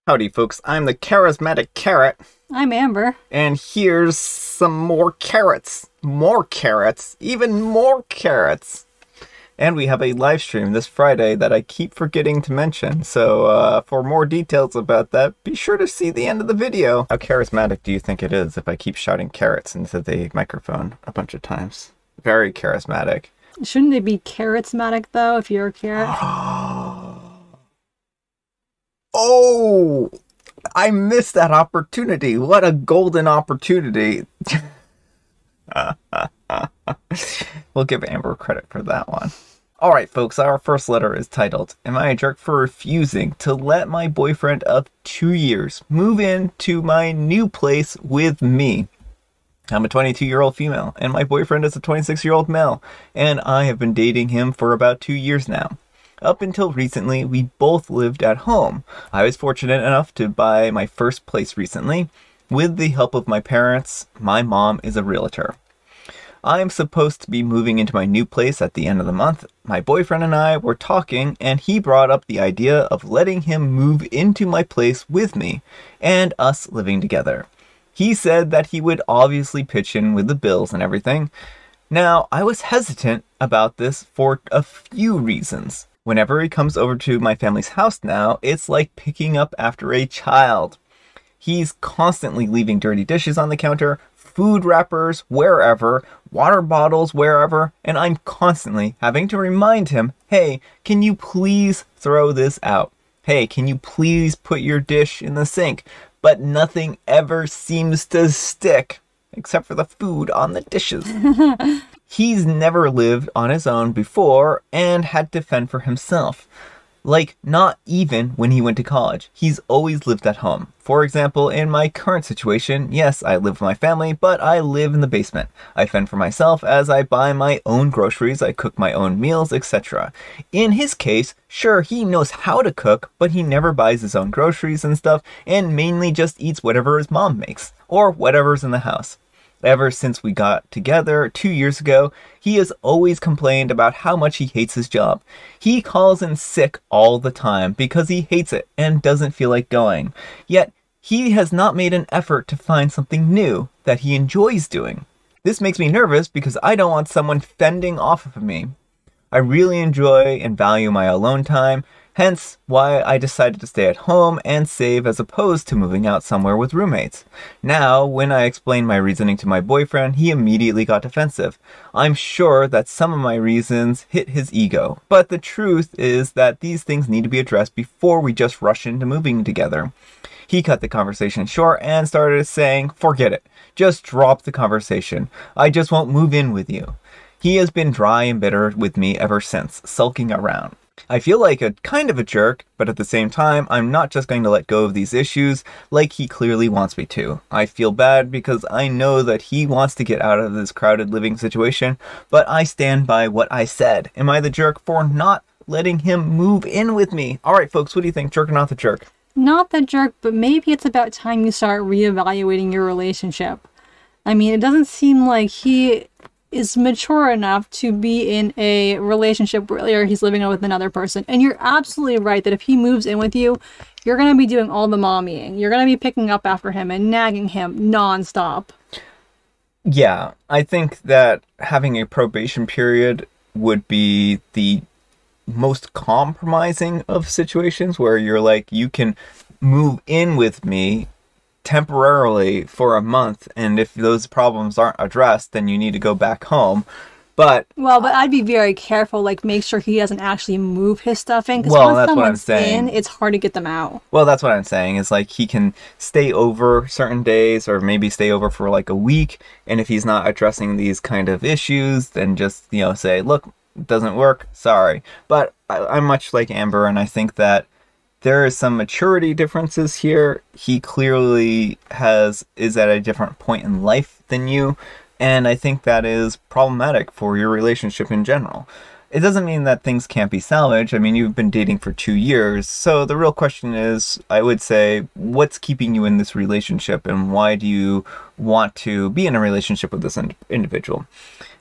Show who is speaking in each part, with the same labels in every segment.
Speaker 1: Howdy, folks. I'm the charismatic carrot.
Speaker 2: I'm Amber.
Speaker 1: And here's some more carrots. More carrots. Even more carrots. And we have a live stream this Friday that I keep forgetting to mention. So for more details about that, be sure to see the end of the video. How charismatic do you think it is if I keep shouting carrots into the microphone a bunch of times? Very charismatic.
Speaker 2: Shouldn't they be carrotsmatic, though, if you're a carrot?
Speaker 1: Oh, I missed that opportunity. What a golden opportunity. We'll give Amber credit for that one. Alright, folks, our first letter is titled, Am I a Jerk for Refusing to Let My Boyfriend of 2 years Move into My New Place with Me? I'm a 22-year-old female, and my boyfriend is a 26-year-old male, and I have been dating him for about 2 years now. Up until recently, we both lived at home. I was fortunate enough to buy my first place recently. With the help of my parents, my mom is a realtor. I am supposed to be moving into my new place at the end of the month. My boyfriend and I were talking, and he brought up the idea of letting him move into my place with me, and us living together. He said that he would obviously pitch in with the bills and everything. Now, I was hesitant about this for a few reasons. Whenever he comes over to my family's house now, it's like picking up after a child. He's constantly leaving dirty dishes on the counter, food wrappers wherever, water bottles wherever, and I'm constantly having to remind him, hey, can you please throw this out? Hey, can you please put your dish in the sink? But nothing ever seems to stick, except for the food on the dishes. He's never lived on his own before and had to fend for himself. Like, not even when he went to college. He's always lived at home. For example, in my current situation, yes, I live with my family, but I live in the basement. I fend for myself as I buy my own groceries, I cook my own meals, etc. In his case, sure, he knows how to cook, but he never buys his own groceries and stuff, and mainly just eats whatever his mom makes, or whatever's in the house. Ever since we got together 2 years ago, he has always complained about how much he hates his job. He calls in sick all the time because he hates it and doesn't feel like going. Yet, he has not made an effort to find something new that he enjoys doing. This makes me nervous because I don't want someone fending off of me. I really enjoy and value my alone time, hence why I decided to stay at home and save as opposed to moving out somewhere with roommates. Now, when I explained my reasoning to my boyfriend, he immediately got defensive. I'm sure that some of my reasons hit his ego, but the truth is that these things need to be addressed before we just rush into moving together. He cut the conversation short and started saying, forget it, just drop the conversation. I just won't move in with you. He has been dry and bitter with me ever since, sulking around. I feel like a kind of a jerk, but at the same time, I'm not just going to let go of these issues like he clearly wants me to. I feel bad because I know that he wants to get out of this crowded living situation, but I stand by what I said. Am I the jerk for not letting him move in with me? Alright folks, what do you think? Jerk or not the jerk?
Speaker 2: Not the jerk, but maybe it's about time you start reevaluating your relationship. I mean, it doesn't seem like he is mature enough to be in a relationship where he's living with another person. And you're absolutely right that if he moves in with you, you're going to be doing all the mommying. You're going to be picking up after him and nagging him nonstop.
Speaker 1: Yeah, I think that having a probation period would be the most compromising of situations where you're like, you can move in with me temporarily for a month, and if those problems aren't addressed, then you need to go back home. But
Speaker 2: I'd be very careful, like make sure he doesn't actually move his stuff in, because once someone's in, it's hard to get them out. Well,
Speaker 1: that's what I'm saying, is like he can stay over certain days, or maybe stay over for like a week, and if he's not addressing these kind of issues, then just, you know, say, look, it doesn't work, sorry. But I'm much like Amber, and I think that there is some maturity differences here. He clearly is at a different point in life than you, and I think that is problematic for your relationship in general. It doesn't mean that things can't be salvaged. I mean, you've been dating for 2 years, so the real question is, I would say, what's keeping you in this relationship, and why do you want to be in a relationship with this individual?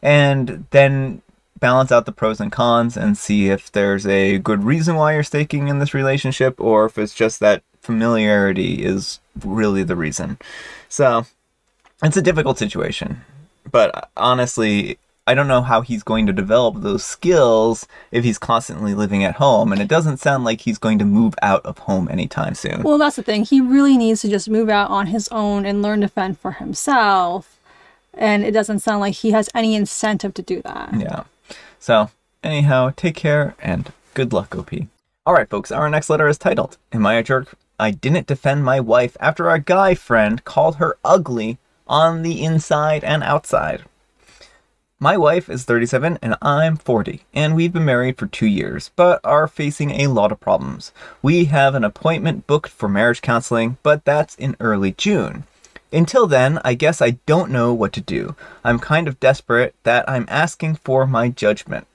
Speaker 1: And then balance out the pros and cons and see if there's a good reason why you're staking in this relationship, or if it's just that familiarity is really the reason. So it's a difficult situation. But honestly, I don't know how he's going to develop those skills if he's constantly living at home. And it doesn't sound like he's going to move out of home anytime soon.
Speaker 2: Well, that's the thing. He really needs to just move out on his own and learn to fend for himself. And it doesn't sound like he has any incentive to do that.
Speaker 1: Yeah. So anyhow, take care and good luck, OP. All right, folks, our next letter is titled, Am I a Jerk? I didn't defend my wife after a guy friend called her ugly on the inside and outside. My wife is 37 and I'm 40, and we've been married for 2 years, but are facing a lot of problems. We have an appointment booked for marriage counseling, but that's in early June. Until then, I guess I don't know what to do. I'm kind of desperate that I'm asking for my judgment.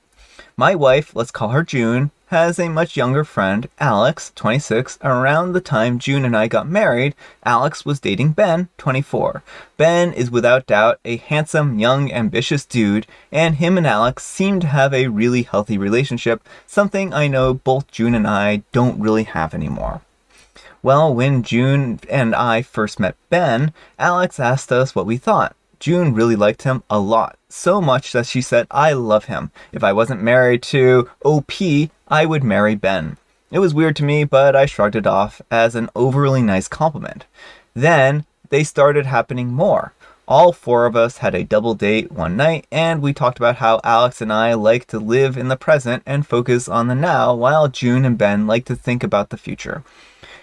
Speaker 1: My wife, let's call her June, has a much younger friend, Alex, 26. Around the time June and I got married, Alex was dating Ben, 24. Ben is without doubt a handsome, young, ambitious dude, and him and Alex seem to have a really healthy relationship, something I know both June and I don't really have anymore. Well, when June and I first met Ben, Alex asked us what we thought. June really liked him a lot, so much that she said, I love him. If I wasn't married to OP, I would marry Ben. It was weird to me, but I shrugged it off as an overly nice compliment. Then, they started happening more. All four of us had a double date one night, and we talked about how Alex and I like to live in the present and focus on the now, while June and Ben like to think about the future.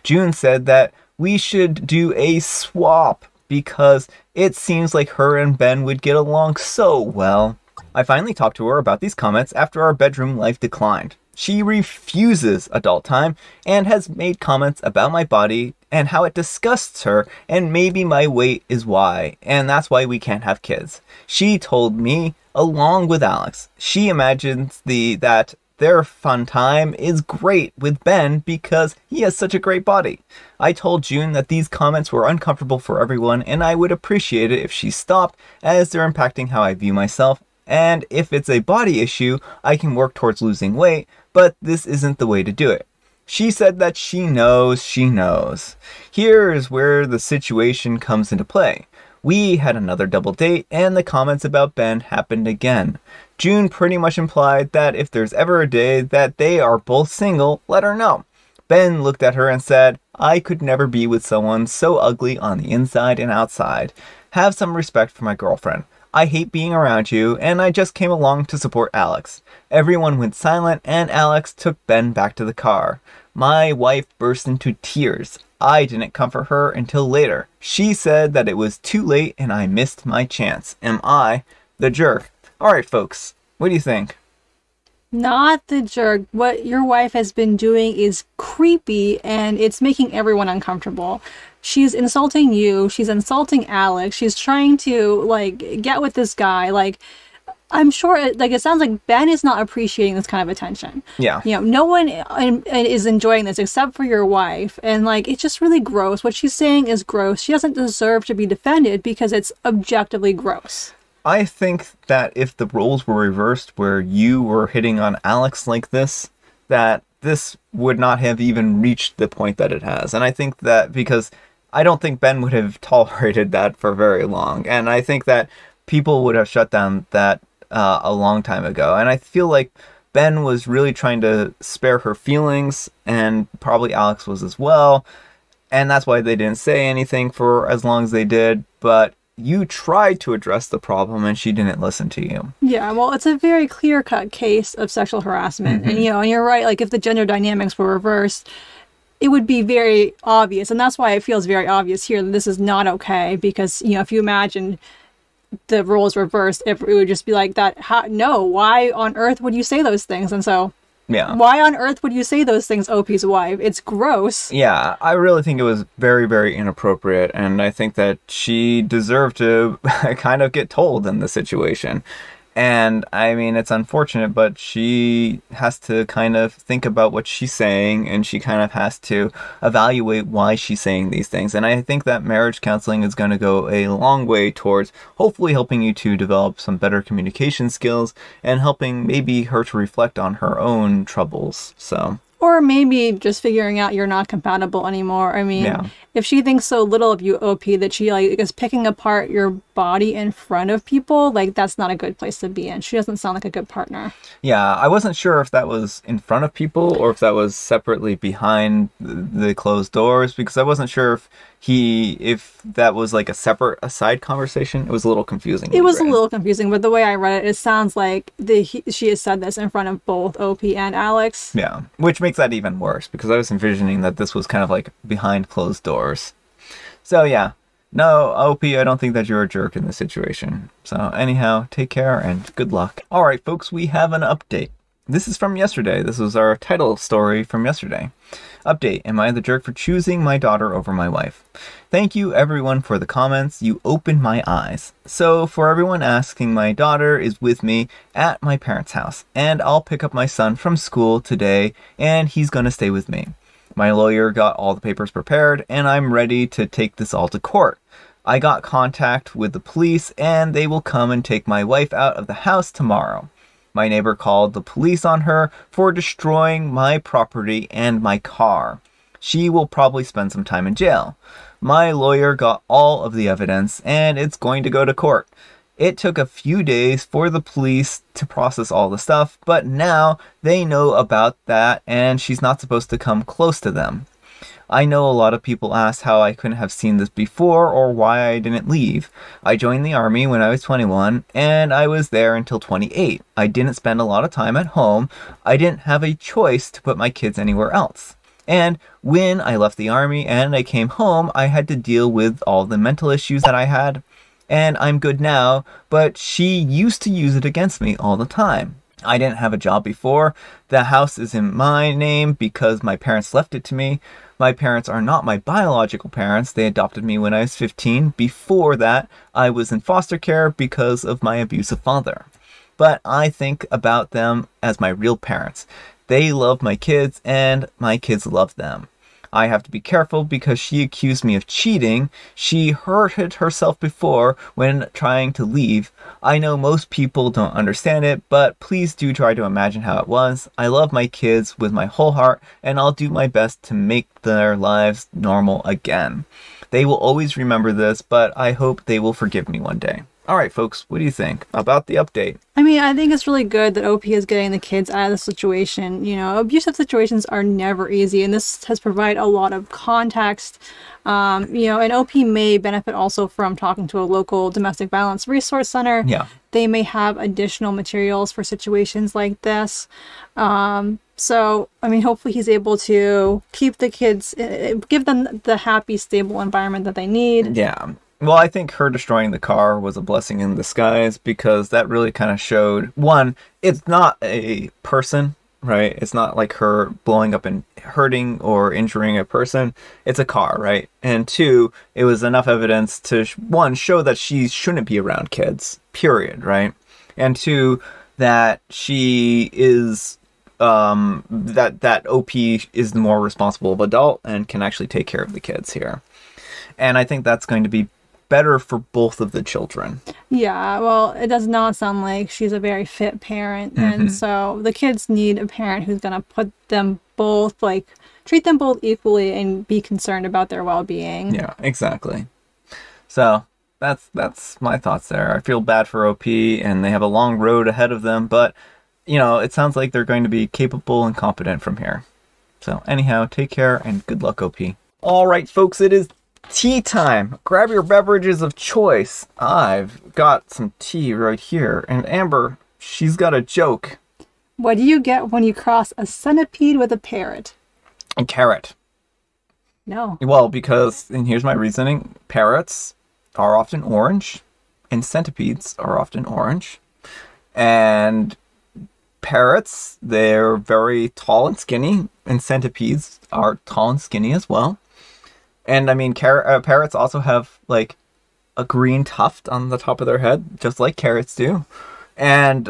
Speaker 1: June said that we should do a swap because it seems like her and Ben would get along so well. I finally talked to her about these comments after our bedroom life declined. She refuses adult time and has made comments about my body and how it disgusts her, and maybe my weight is why, and that's why we can't have kids. She told me, along with Alex, she imagines that their fun time is great with Ben because he has such a great body. I told June that these comments were uncomfortable for everyone and I would appreciate it if she stopped, as they're impacting how I view myself, and if it's a body issue, I can work towards losing weight, but this isn't the way to do it. She said that she knows. Here is where the situation comes into play. We had another double date, and the comments about Ben happened again. June pretty much implied that if there's ever a day that they are both single, let her know. Ben looked at her and said, I could never be with someone so ugly on the inside and outside. Have some respect for my girlfriend. I hate being around you, and I just came along to support Alex. Everyone went silent, and Alex took Ben back to the car. My wife burst into tears. I didn't comfort her until later. She said that it was too late and I missed my chance. Am I the jerk? Alright, folks, what do you think?
Speaker 2: Not the jerk. What your wife has been doing is creepy and it's making everyone uncomfortable. She's insulting you. She's insulting Alex. She's trying to, get with this guy. I'm sure, it sounds like Ben is not appreciating this kind of attention.
Speaker 1: Yeah.
Speaker 2: No one is enjoying this except for your wife. And, it's just really gross. What she's saying is gross. She doesn't deserve to be defended because it's objectively gross.
Speaker 1: I think that if the roles were reversed where you were hitting on Alex like this, that this would not have even reached the point that it has. And I think that because I don't think Ben would have tolerated that for very long. And I think that people would have shut down that a long time ago. And I feel like Ben was really trying to spare her feelings, and probably Alex was as well. And that's why they didn't say anything for as long as they did. But you tried to address the problem and she didn't listen to you.
Speaker 2: Yeah, well, it's a very clear-cut case of sexual harassment.
Speaker 1: Mm-hmm.
Speaker 2: And you're right, if the gender dynamics were reversed, it would be very obvious. And that's why it feels very obvious here that this is not okay. Because, if you imagine the roles reversed, it would just be like that. No, why on earth would you say those things? And so,
Speaker 1: yeah,
Speaker 2: why on earth would you say those things, OP's wife? It's gross.
Speaker 1: Yeah, I really think it was very, very inappropriate, and I think that she deserved to kind of get told in the situation. And I mean, it's unfortunate, but she has to kind of think about what she's saying, and she kind of has to evaluate why she's saying these things. And I think that marriage counseling is going to go a long way towards hopefully helping you to develop some better communication skills and helping maybe her to reflect on her own troubles. So,
Speaker 2: Or maybe just figuring out you're not compatible anymore. I mean,
Speaker 1: Yeah.
Speaker 2: if she thinks so little of you, OP, that she like is picking apart your body in front of people, like that's not a good place to be in. She doesn't sound like a good partner.
Speaker 1: Yeah, I wasn't sure if that was in front of people or if that was separately behind the closed doors, because I wasn't sure if that was like a side conversation. It was a little confusing.
Speaker 2: It was a little confusing, but the way I read it, it sounds like she has said this in front of both OP and Alex.
Speaker 1: Yeah, which makes that even worse because I was envisioning that this was kind of like behind closed doors. So yeah, no, OP, I don't think that you're a jerk in this situation. So anyhow, take care and good luck. All right, folks, we have an update. This is from yesterday. This was our title story from yesterday. Update, am I the jerk for choosing my daughter over my wife? Thank you everyone for the comments. You opened my eyes. So for everyone asking, my daughter is with me at my parents' house and I'll pick up my son from school today and he's gonna stay with me. My lawyer got all the papers prepared and I'm ready to take this all to court. I got contact with the police and they will come and take my wife out of the house tomorrow. My neighbor called the police on her for destroying my property and my car. She will probably spend some time in jail. My lawyer got all of the evidence and it's going to go to court. It took a few days for the police to process all the stuff, but now they know about that and she's not supposed to come close to them. I know a lot of people asked how I couldn't have seen this before or why I didn't leave. I joined the army when I was 21 and I was there until 28. I didn't spend a lot of time at home. I didn't have a choice to put my kids anywhere else. And when I left the army and I came home, I had to deal with all the mental issues that I had. And I'm good now, but she used to use it against me all the time. I didn't have a job before. The house is in my name because my parents left it to me. My parents are not my biological parents. They adopted me when I was 15. Before that, I was in foster care because of my abusive father. But I think about them as my real parents. They love my kids and my kids love them. I have to be careful because she accused me of cheating. She hurted herself before when trying to leave. I know most people don't understand it, but please do try to imagine how it was. I love my kids with my whole heart, and I'll do my best to make their lives normal again. They will always remember this, but I hope they will forgive me one day. All right, folks, what do you think about the update?
Speaker 2: I mean, I think it's really good that OP is getting the kids out of the situation. You know, abusive situations are never easy, and this has provided a lot of context. You know, and OP may benefit also from talking to a local domestic violence resource center.
Speaker 1: Yeah.
Speaker 2: They may have additional materials for situations like this. So, I mean, hopefully he's able to keep the kids, give them the happy, stable environment that they need.
Speaker 1: Yeah. Well, I think her destroying the car was a blessing in disguise because that really kind of showed, one, it's not a person, right? It's not like her blowing up and hurting or injuring a person. It's a car, right? And two, it was enough evidence to, one, show that she shouldn't be around kids, period, right? And two, that she is, that OP is the more responsible of adult and can actually take care of the kids here. And I think that's going to be better for both of the children.
Speaker 2: Yeah, well, it does not sound like she's a very fit parent. And so the kids need a parent who's going to put them both, like, treat them both equally and be concerned about their well-being.
Speaker 1: Yeah, exactly. So that's my thoughts there. I feel bad for OP and they have a long road ahead of them, but, you know, it sounds like they're going to be capable and competent from here. So anyhow, take care and good luck, OP. All right, folks, it is tea time. Grab your beverages of choice. I've got some tea right here. And Amber, she's got a joke.
Speaker 2: What do you get when you cross a centipede with a parrot?
Speaker 1: A carrot.
Speaker 2: No.
Speaker 1: Well, because, and here's my reasoning, parrots are often orange, and centipedes are often orange. And parrots, they're very tall and skinny, and centipedes are tall and skinny as well. And I mean, parrots also have like a green tuft on the top of their head, just like carrots do. And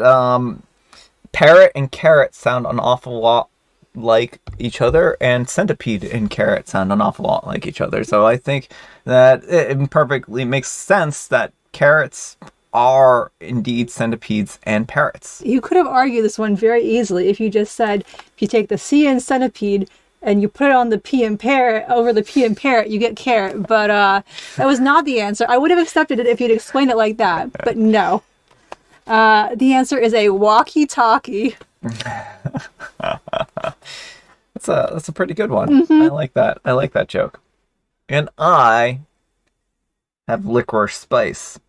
Speaker 1: parrot and carrot sound an awful lot like each other, and centipede and carrot sound an awful lot like each other. So I think that it perfectly makes sense that carrots are indeed centipedes and parrots.
Speaker 2: You could have argued this one very easily if you just said, if you take the C in centipede and you put it on the P in parrot, over the P in parrot, you get carrot. But that was not the answer. I would have accepted it if you'd explained it like that, but no. The answer is a walkie-talkie.
Speaker 1: That's a pretty good one. I like that. I like that joke. And I have licorice spice.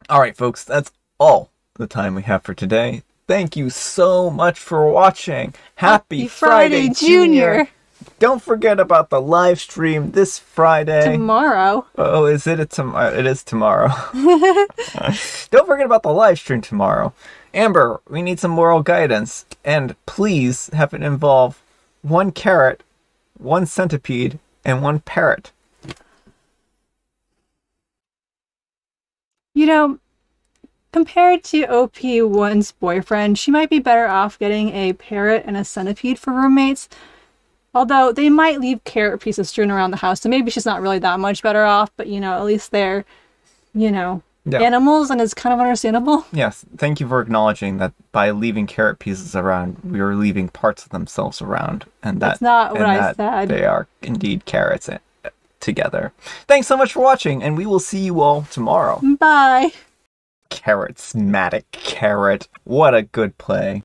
Speaker 1: All right, folks, that's all the time we have for today. Thank you so much for watching. Happy Friday, Junior. Don't forget about the live stream this Friday.
Speaker 2: Tomorrow.
Speaker 1: Oh, is it? It is tomorrow. Don't forget about the live stream tomorrow. Amber, we need some moral guidance. And please have it involve 1 carrot, 1 centipede, and 1 parrot.
Speaker 2: You know, compared to OP1's boyfriend, she might be better off getting a parrot and a centipede for roommates. Although they might leave carrot pieces strewn around the house, so maybe she's not really that much better off, but at least they're, animals, and it's kind of understandable.
Speaker 1: Yes, thank you for acknowledging that by leaving carrot pieces around, we are leaving parts of themselves around, and
Speaker 2: that's not what I said.
Speaker 1: They are indeed carrots together. Thanks so much for watching, and we will see you all tomorrow.
Speaker 2: Bye.
Speaker 1: Carrotsmatic carrot. What a good play.